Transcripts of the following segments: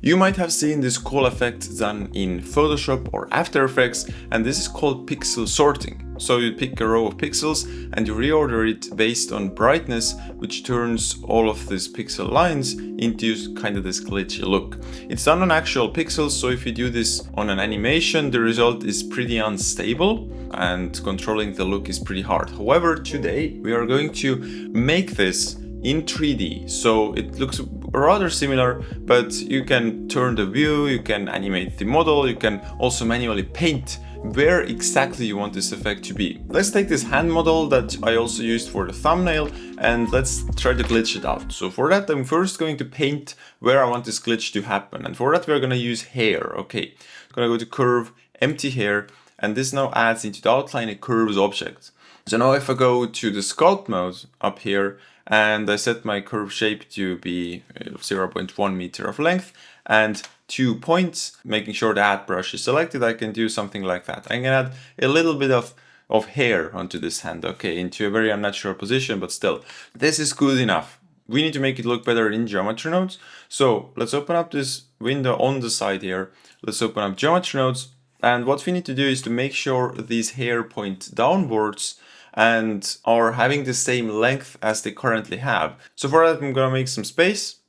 You might have seen this cool effect done in Photoshop or After Effects, and this is called pixel sorting. So you pick a row of pixels and you reorder it based on brightness, which turns all of these pixel lines into kind of this glitchy look. It's done on actual pixels, so if you do this on an animation, the result is pretty unstable and controlling the look is pretty hard. However, today we are going to make this in 3D, so it looks rather similar, but you can turn the view, you can animate the model, you can also manually paint where exactly you want this effect to be. Let's take this hand model that I also used for the thumbnail and let's try to glitch it out. So for that, I'm first going to paint where I want this glitch to happen, and for that we're going to use hair. Okay, I'm going to go to curve, empty hair, and this now adds into the outline a curves object. So now if I go to the sculpt mode up here and I set my curve shape to be 0.1 meter of length and 2 points, making sure the add brush is selected, I can do something like that. I can add a little bit of hair onto this hand, okay, into a very unnatural position, but still, this is good enough. We need to make it look better in geometry nodes. So let's open up this window on the side here. Let's open up geometry nodes. And what we need to do is to make sure these hair point downwards and are having the same length as they currently have. So for that, I'm going to make some space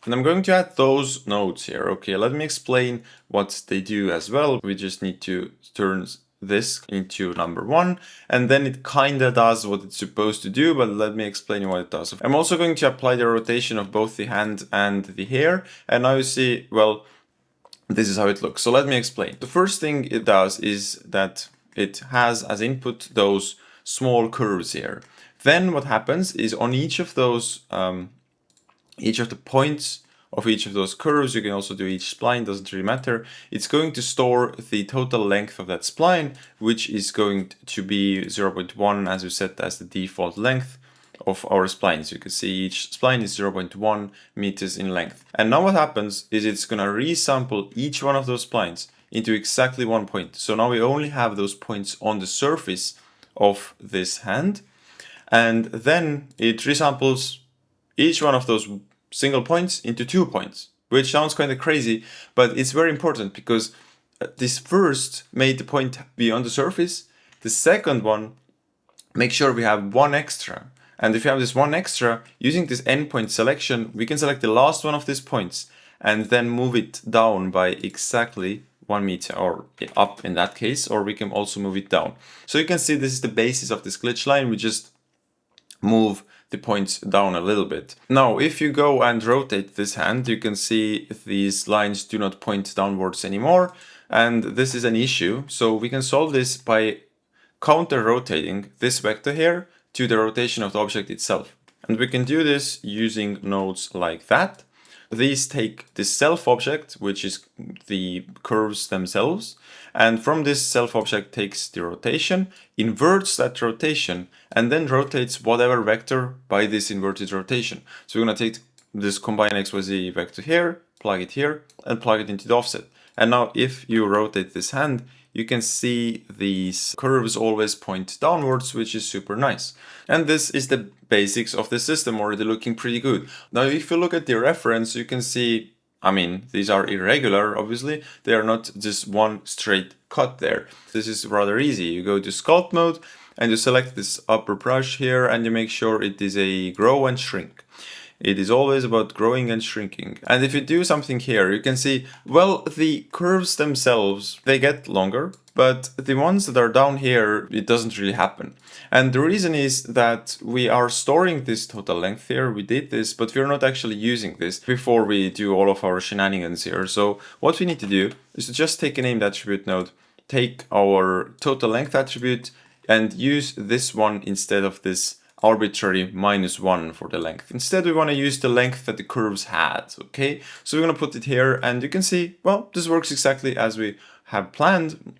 and I'm going to add those nodes here. Okay, let me explain what they do as well. We just need to turn this into number 1 and then it kind of does what it's supposed to do, but let me explain what it does. I'm also going to apply the rotation of both the hand and the hair, and now you see, well, this is how it looks. So let me explain. The first thing it does is that it has as input those small curves here. Then what happens is on each of those, each of the points of each of those curves, you can also do each spline, doesn't really matter. It's going to store the total length of that spline, which is going to be 0.1 as we set as the default length of our splines. You can see each spline is 0.1 meters in length. And now what happens is it's going to resample each one of those splines into exactly 1 point. So now we only have those points on the surface of this hand, and then it resamples each one of those single points into 2 points, which sounds kind of crazy, but it's very important because this first made the point be on the surface. The second one, make sure we have one extra. And if you have this one extra, using this endpoint selection, we can select the last one of these points and then move it down by exactly 1 meter, or up in that case, or we can also move it down. So you can see this is the basis of this glitch line. We just move the points down a little bit. Now, if you go and rotate this hand, you can see these lines do not point downwards anymore. And this is an issue. So we can solve this by counter rotating this vector here to the rotation of the object itself. And we can do this using nodes like that. These take the self object, which is the curves themselves, and from this self object takes the rotation, inverts that rotation, and then rotates whatever vector by this inverted rotation. So we're going to take this combine XYZ vector here, plug it here, and plug it into the offset. And now if you rotate this hand, you can see these curves always point downwards, which is super nice. And this is the basics of the system already looking pretty good. Now, if you look at the reference, you can see, I mean, these are irregular, obviously. They are not just one straight cut there. This is rather easy. You go to sculpt mode and you select this upper brush here and you make sure it is a grow and shrink. It is always about growing and shrinking. And if you do something here, you can see, well, the curves themselves, they get longer, but the ones that are down here, it doesn't really happen. And the reason is that we are storing this total length here. We did this, but we're not actually using this before we do all of our shenanigans here. So what we need to do is to just take a named attribute node, take our total length attribute and use this one instead of this arbitrary -1 for the length. Instead, we want to use the length that the curves had, okay? So we're going to put it here and you can see, well, this works exactly as we have planned.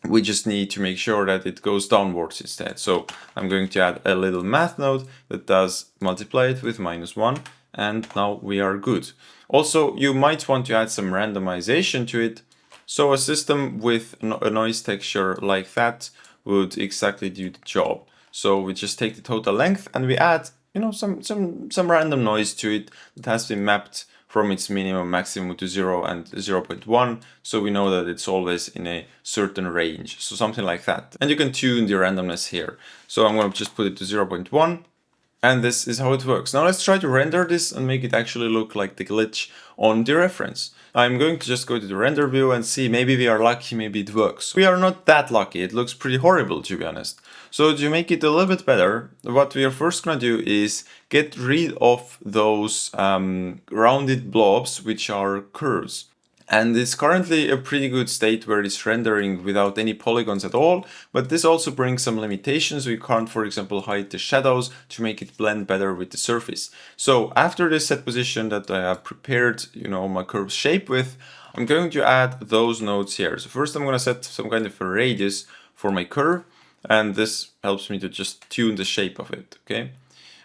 We just need to make sure that it goes downwards instead. So I'm going to add a little math node that does multiply it with -1, and now we are good. Also, you might want to add some randomization to it. So a system with a noise texture like that would exactly do the job. So we just take the total length and we add, you know, some random noise to it that has been mapped from its minimum maximum to 0 and 0.1, so we know that it's always in a certain range, so something like that. And you can tune the randomness here. So I'm going to just put it to 0.1, and this is how it works. Now let's try to render this and make it actually look like the glitch on the reference. I'm going to just go to the render view and see, maybe we are lucky, maybe it works. We are not that lucky, it looks pretty horrible to be honest. So to make it a little bit better, what we are first going to do is get rid of those rounded blobs which are curves. And it's currently a pretty good state where it's rendering without any polygons at all, but this also brings some limitations. We can't, for example, hide the shadows to make it blend better with the surface. So after this set position that I have prepared, my curve shape with, I'm going to add those nodes here. So first I'm going to set some kind of a radius for my curve, and this helps me to just tune the shape of it, okay?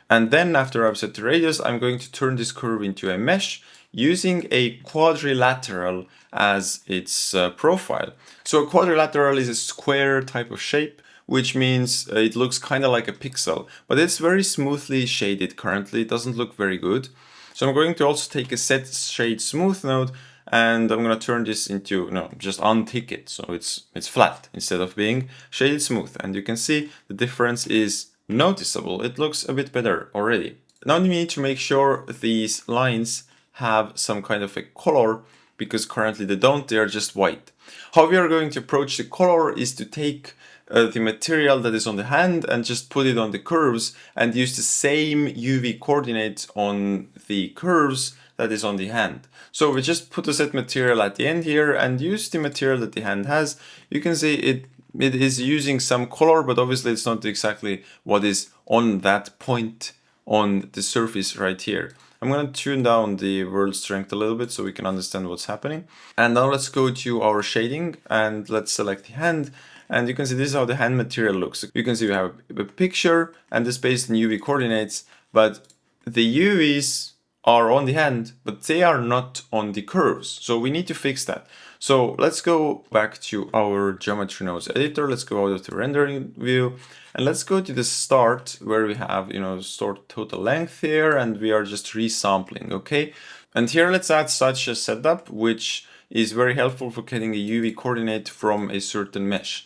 And then after I've set the radius, I'm going to turn this curve into a mesh using a quadrilateral as its profile. So a quadrilateral is a square type of shape, which means it looks kind of like a pixel, but it's very smoothly shaded currently. It doesn't look very good. So I'm going to also take a set shade smooth node, and I'm going to turn this into, just untick it. So it's flat instead of being shaded smooth. And you can see the difference is noticeable. It looks a bit better already. Now we need to make sure these lines have some kind of a color, because currently they don't, they are just white. How we are going to approach the color is to take the material that is on the hand and just put it on the curves and use the same UV coordinates on the curves that is on the hand. So we just put the set material at the end here and use the material that the hand has. You can see it is using some color, but obviously it's not exactly what is on that point on the surface right here. I'm going to tune down the world strength a little bit so we can understand what's happening. And now let's go to our shading and let's select the hand. And you can see this is how the hand material looks. You can see we have a picture and this based in UV coordinates, but the UVs are on the hand, but they are not on the curves. So we need to fix that. So let's go back to our geometry nodes editor. Let's go out of the rendering view and let's go to the start where we have, stored total length here, and we are just resampling, okay? And here let's add such a setup, which is very helpful for getting a UV coordinate from a certain mesh.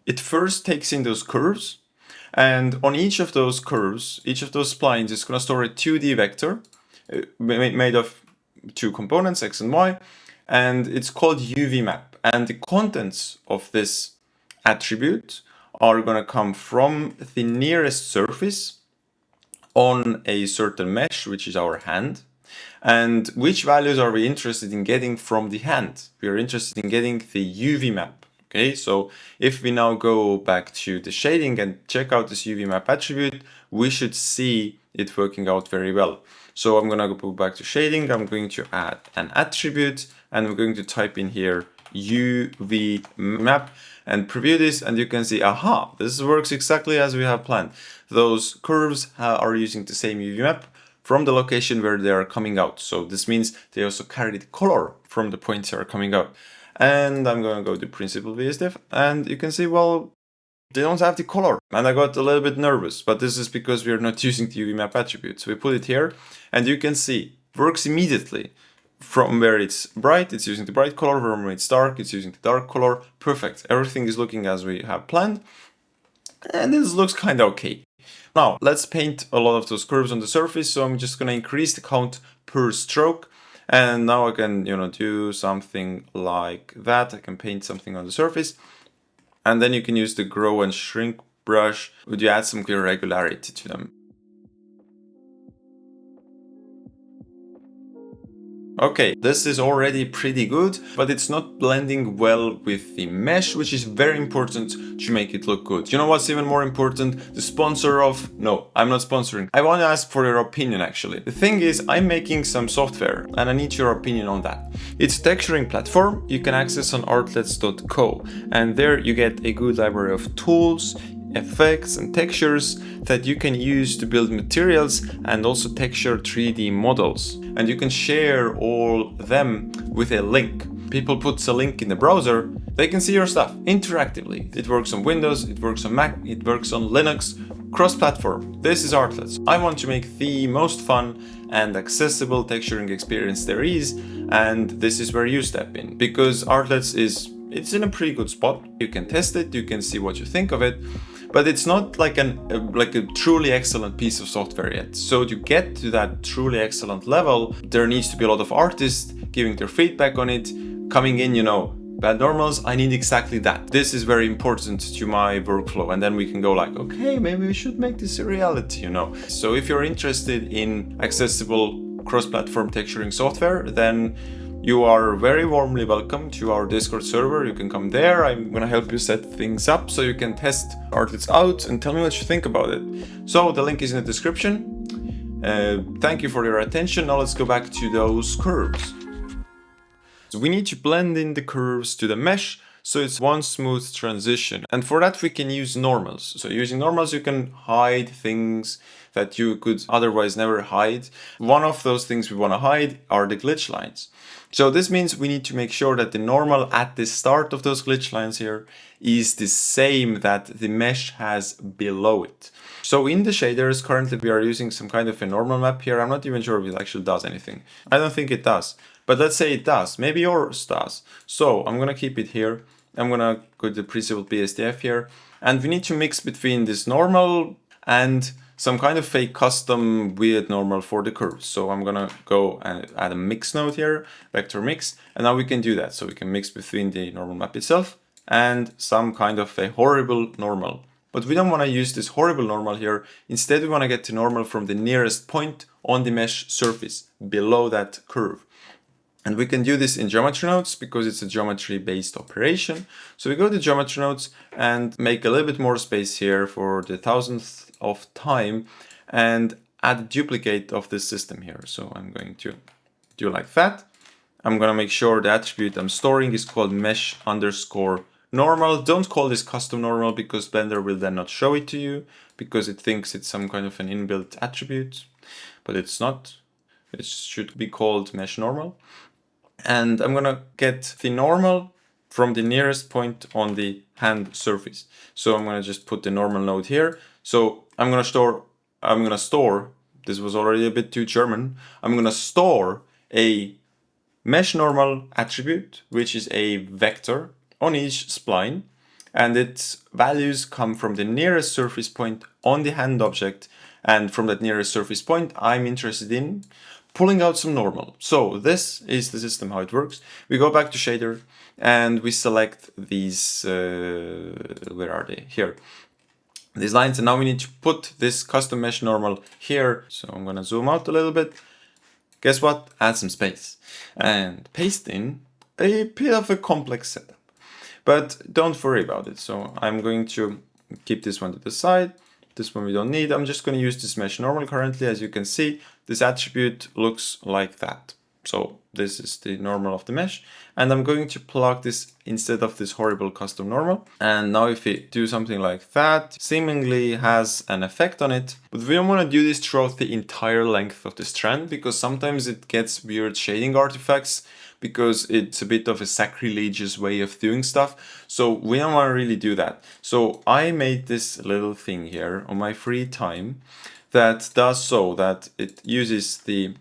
It first takes in those curves, and on each of those curves, each of those splines is going to store a 2D vector made of two components, X and Y, and it's called UV map. And the contents of this attribute are going to come from the nearest surface on a certain mesh, which is our hand. And which values are we interested in getting from the hand? We are interested in getting the UV map. Okay, so if we now go back to the shading and check out this UV map attribute, we should see it working out very well. So I'm going to go back to shading. I'm going to add an attribute and I'm going to type in here UV map and preview this, and you can see, aha, this works exactly as we have planned. Those curves are using the same UV map from the location where they are coming out. So this means they also carry the color from the points that are coming out. And I'm going to go to principal VSDF, and you can see, well, they don't have the color. And I got a little bit nervous, but this is because we are not using the UV map attribute. So we put it here, and you can see it works immediately. From where it's bright, it's using the bright color. From where it's dark, it's using the dark color. Perfect. Everything is looking as we have planned. And this looks kind of okay. Now, let's paint a lot of those curves on the surface. So I'm just going to increase the count per stroke. And now I can, do something like that. I can paint something on the surface. And then you can use the grow and shrink brush. Would you add some irregularity to them? Okay, this is already pretty good, but it's not blending well with the mesh, which is very important to make it look good. You know what's even more important? The sponsor of... No, I'm not sponsoring. I want to ask for your opinion, actually. The thing is, I'm making some software, and I need your opinion on that. It's a texturing platform you can access on artlets.co, and there you get a good library of tools, effects and textures that you can use to build materials and also texture 3D models. And you can share all them with a link. People put a link in the browser, they can see your stuff interactively. It works on Windows, it works on Mac, it works on Linux, Cross-platform. This is Artlets. I want to make the most fun and accessible texturing experience there is, and this is where you step in, because Artlets it's in a pretty good spot. You can test it, you can see what you think of it, but it's not like a truly excellent piece of software yet. So to get to that truly excellent level, there needs to be a lot of artists giving their feedback on it, coming in, bad normals, I need exactly that. This is very important to my workflow, and then we can go like, okay, maybe we should make this a reality, So if you're interested in accessible cross-platform texturing software, then you are very warmly welcome to our Discord server. You can come there. I'm gonna help you set things up so you can test Artlets out and tell me what you think about it. So the link is in the description. Thank you for your attention. Now let's go back to those curves. So we need to blend in the curves to the mesh so it's one smooth transition. And for that we can use normals. So using normals you can hide things that you could otherwise never hide. One of those things we want to hide are the glitch lines. So this means we need to make sure that the normal at the start of those glitch lines here is the same that the mesh has below it. So in the shaders, currently we are using some kind of a normal map here. I'm not even sure if it actually does anything. I don't think it does, but let's say it does. Maybe yours does. So I'm gonna keep it here. I'm gonna go to the pre-stable BSDF here, and we need to mix between this normal and some kind of fake custom weird normal for the curves. So I'm gonna go and add a mix node here, vector mix, and now we can do that. So we can mix between the normal map itself and some kind of a horrible normal. But we don't want to use this horrible normal here. Instead, we want to get the normal from the nearest point on the mesh surface below that curve. And we can do this in geometry nodes because it's a geometry based operation. So we go to geometry nodes and make a little bit more space here for the 1,000th of time and add a duplicate of this system here. So I'm going to do like that. I'm going to make sure the attribute I'm storing is called mesh underscore normal. Don't call this custom normal because Blender will then not show it to you because it thinks it's some kind of an inbuilt attribute, but it's not. It should be called mesh normal. And I'm gonna get the normal from the nearest point on the hand surface. So I'm gonna just put the normal node here. So I'm gonna store, this was already a bit too German. I'm gonna store a mesh normal attribute, which is a vector on each spline, and its values come from the nearest surface point on the hand object, and from that nearest surface point I'm interested in pulling out some normal. So this is the system, how it works. We go back to shader and we select these, where are they? Here. These lines, and now we need to put this custom mesh normal here. So I'm gonna zoom out a little bit. Guess what? Add some space and paste in a bit of a complex setup. But don't worry about it. So I'm going to keep this one to the side. This one we don't need. I'm just going to use this mesh normal currently. As you can see, this attribute looks like that. So this is the normal of the mesh. And I'm going to plug this instead of this horrible custom normal. And now if we do something like that, seemingly has an effect on it. But we don't want to do this throughout the entire length of the strand because sometimes it gets weird shading artifacts because it's a bit of a sacrilegious way of doing stuff. So we don't want to really do that. So I made this little thing here on my free time that does so that it uses the,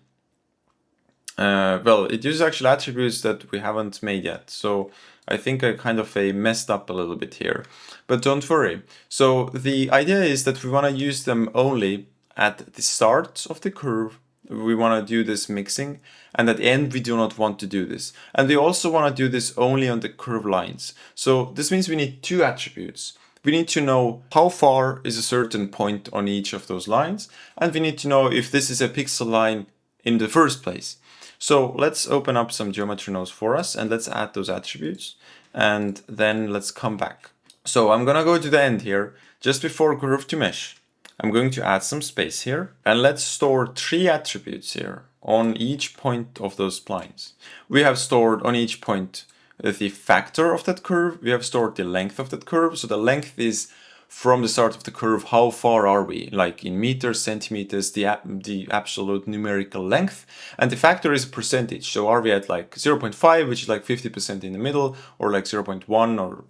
it uses actual attributes that we haven't made yet. So I think I kind of messed up a little bit here, but don't worry. So the idea is that we want to use them only at the start of the curve. We want to do this mixing, and at the end we do not want to do this. And we also want to do this only on the curve lines. So this means we need two attributes. We need to know how far is a certain point on each of those lines, and we need to know if this is a pixel line in the first place. So let's open up some geometry nodes for us and let's add those attributes, and then let's come back. So I'm gonna go to the end here, just before curve to mesh. I'm going to add some space here, and let's store 3 attributes here on each point of those splines. We have stored on each point the factor of that curve. We have stored the length of that curve. So the length is from the start of the curve, how far are we, like in meters, centimeters, the absolute numerical length, and the factor is a percentage. So are we at like 0.5, which is like 50% in the middle, or like 0.1 or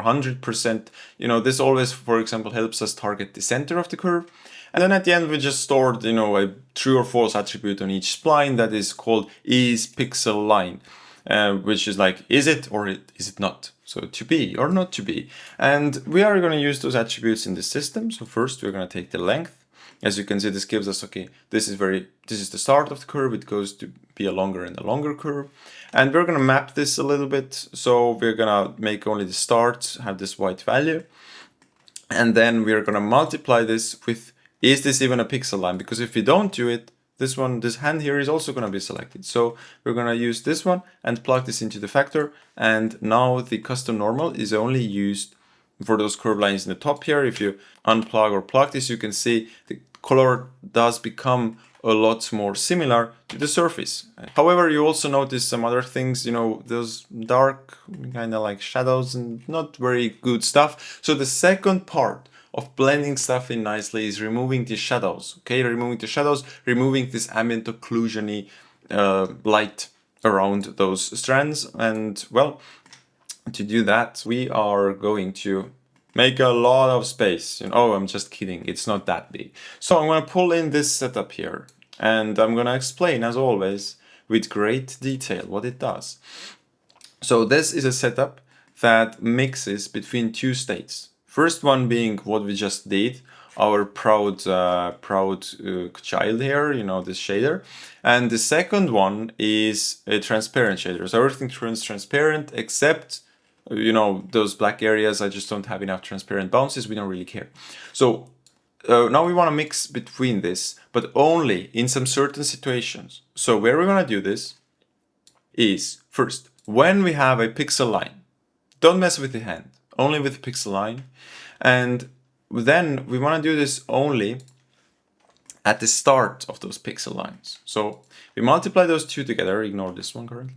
100%? You know, this always, for example, helps us target the center of the curve. And then at the end, we just stored, you know, a true or false attribute on each spline that is called isPixelLine, which is like, is it or is it not? So to be or not to be. And we are going to use those attributes in the system. So first we're going to take the length. As you can see, this gives us, okay, this is the start of the curve. It goes to be a longer and a longer curve. And we're going to map this a little bit. So we're going to make only the start have this white value. And then we're going to multiply this with, is this even a pixel line? Because if we don't do it, this hand here is also going to be selected. So we're going to use this one and plug this into the factor. And now the custom normal is only used for those curve lines in the top here. If you unplug or plug this, you can see the color does become a lot more similar to the surface. However, you also notice some other things, you know, those dark kind of like shadows and not very good stuff. So the second part of blending stuff in nicely is removing the shadows, okay? Removing the shadows, removing this ambient occlusion-y light around those strands. And well, to do that, we are going to make a lot of space. Oh, I'm just kidding, it's not that big. So I'm gonna pull in this setup here, and I'm gonna explain, as always, with great detail what it does. So this is a setup that mixes between two states. First one being what we just did, our proud child here, you know, this shader. And the second one is a transparent shader. So everything turns transparent except, you know, those black areas. I just don't have enough transparent bounces. We don't really care. So now we want to mix between this, but only in some certain situations. So where we want to do this is first, when we have a pixel line, don't mess with the hand, only with the pixel line. And then we want to do this only at the start of those pixel lines. So we multiply those two together, ignore this one currently.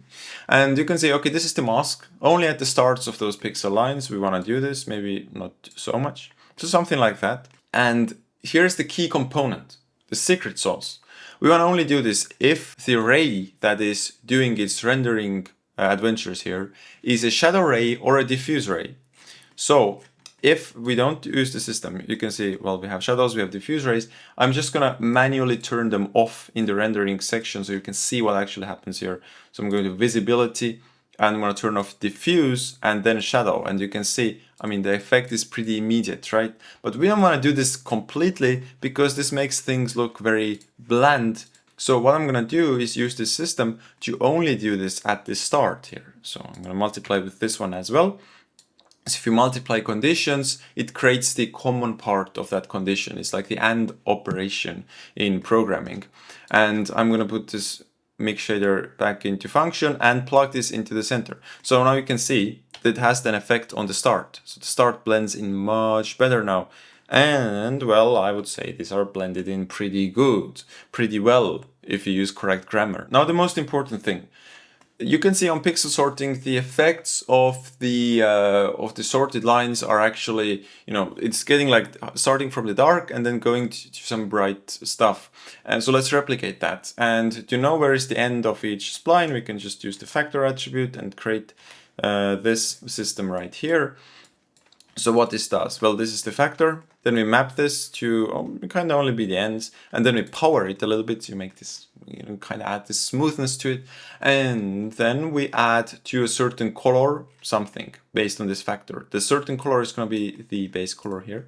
And you can say, okay, this is the mask. Only at the starts of those pixel lines, we want to do this, maybe not so much. So something like that. And here's the key component, the secret sauce. We want to only do this if the ray that is doing its rendering adventures here is a shadow ray or a diffuse ray. So if we don't use the system, you can see, well, we have shadows, we have diffuse rays. I'm just gonna manually turn them off in the rendering section so you can see what actually happens here. So I'm going to visibility, and I'm gonna turn off diffuse and then shadow. And you can see, I mean, the effect is pretty immediate, right? But we don't wanna do this completely because this makes things look very bland. So what I'm gonna do is use this system to only do this at the start here. So I'm gonna multiply with this one as well. So if you multiply conditions, it creates the common part of that condition. It's like the AND operation in programming. And I'm going to put this mix shader back into function and plug this into the center. So now you can see that it has an effect on the start. So the start blends in much better now. And well, I would say these are blended in pretty good, pretty well if you use correct grammar. Now the most important thing. You can see on pixel sorting the effects of the sorted lines are actually, you know, it's getting like starting from the dark and then going to some bright stuff. And so let's replicate that. And to know where is the end of each spline, we can just use the factor attribute and create this system right here. So what this does, well, this is the factor. Then we map this to kind of only be the ends, and then we power it a little bit to make this, you know, kind of add this smoothness to it. And then we add to a certain color something based on this factor. The certain color is going to be the base color here.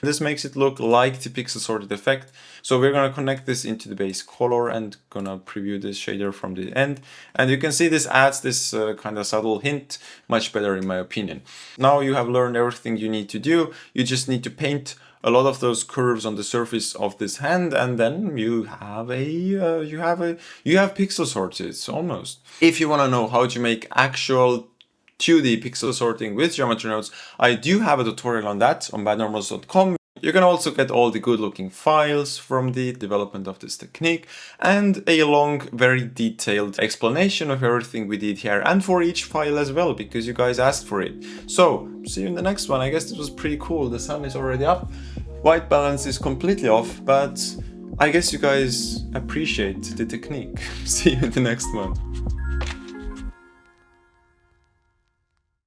This makes it look like the pixel sorted effect. So we're going to connect this into the base color and going to preview this shader from the end. And you can see this adds this kind of subtle hint much better in my opinion. Now you have learned everything you need to do. You just need to paint a lot of those curves on the surface of this hand, and then you have pixel sorted almost. If you want to know how to make actual 2D pixel sorting with geometry nodes, I do have a tutorial on that on badnormals.com. You can also get all the good looking files from the development of this technique and a long, very detailed explanation of everything we did here and for each file as well, because you guys asked for it. So, see you in the next one. I guess this was pretty cool. The sun is already up. White balance is completely off, but I guess you guys appreciate the technique. See you in the next one.